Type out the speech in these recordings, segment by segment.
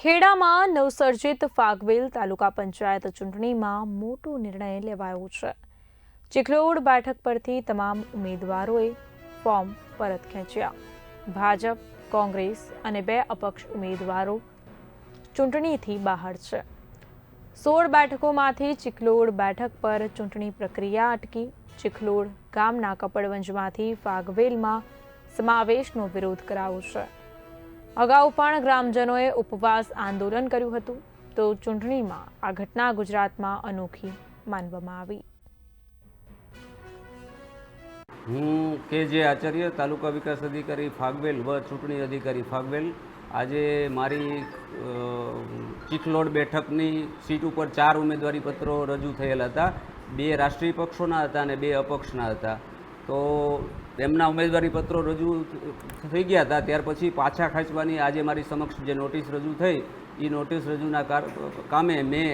ખેડામાં નવસર્જિત ફાગવેલ તાલુકા પંચાયત ચૂંટણીમાં મોટો નિર્ણય લેવાયો છે। ચિખલોડ બેઠક પરથી તમામ ઉમેદવારોએ ફોર્મ પરત ખેંચ્યા। ભાજપ, કોંગ્રેસ અને 2 અપક્ષ ઉમેદવારો ચૂંટણીથી બહાર છે। 16 બેઠકોમાંથી ચિખલોડ બેઠક પર ચૂંટણી પ્રક્રિયા અટકી। ચિખલોડ ગામના કપડવંજમાંથી ફાગવેલમાં સમાવેશનો વિરોધ કરાયો છે। અગાઉ પણ ગ્રામજનોએ ઉપવાસ આંદોલન કર્યું હતું, તો ચૂંટણીમાં આ ઘટના ગુજરાતમાં અનોખી માનવામાં આવી। હું કે.જે. આચાર્ય, તાલુકા વિકાસ અધિકારી ફાગવેલ વ ચૂંટણી અધિકારી ફાગવેલ। આજે મારી ચિખલોડ બેઠકની સીટ ઉપર 4 ઉમેદવારી પત્રો રજૂ થયેલા હતા। 2 રાષ્ટ્રીય પક્ષોના હતા અને 2 અપક્ષના હતા। તો તેમના ઉમેદવારી પત્રો રજૂ થઈ ગયા હતા, ત્યાર પછી પાછા ખેંચવાની આજે મારી સમક્ષ જે નોટિસ રજૂ થઈ, એ નોટિસ રજૂના કામે મેં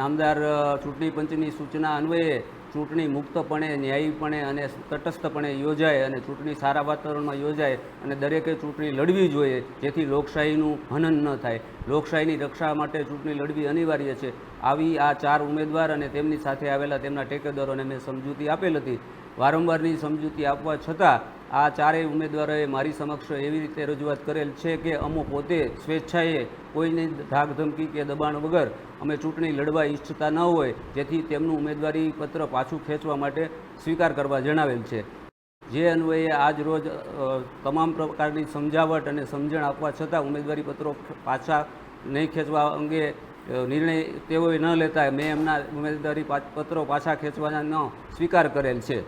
નામદાર ચૂંટણી પંચની સૂચના અન્વયે ચૂંટણી મુક્તપણે, ન્યાયીપણે અને તટસ્થપણે યોજાય અને ચૂંટણી સારા વાતાવરણમાં યોજાય અને દરેકે ચૂંટણી લડવી જોઈએ, જેથી લોકશાહીનું હનન ન થાય। લોકશાહીની રક્ષા માટે ચૂંટણી લડવી અનિવાર્ય છે। આવી આ 4 ઉમેદવાર અને તેમની સાથે આવેલા તેમના ટેકેદારોને મેં સમજૂતી આપેલ હતી। વારંવારની સમજૂતી આપવા છતાં આ 4 ઉમેદવારોએ મારી સમક્ષ એવી રીતે રજૂઆત કરેલ છે કે અમો પોતે સ્વેચ્છાએ કોઈની ધાકધમકી કે દબાણ વગર અમે ચૂંટણી લડવા ઈચ્છતા ન હોય, જેથી તેમનું ઉમેદવારી પત્ર પાછું ખેંચવા માટે સ્વીકાર કરવા જણાવેલ છે। જે અન્વયે આજ રોજ તમામ પ્રકારની સમજાવટ અને સમજણ આપવા છતાં ઉમેદવારી પત્રો પાછા નહીં ખેંચવા અંગે નિર્ણય તેઓએ ન લેતા મેં એમના ઉમેદવારી પત્રો પાછા ખેંચવાના સ્વીકાર કરેલ છે।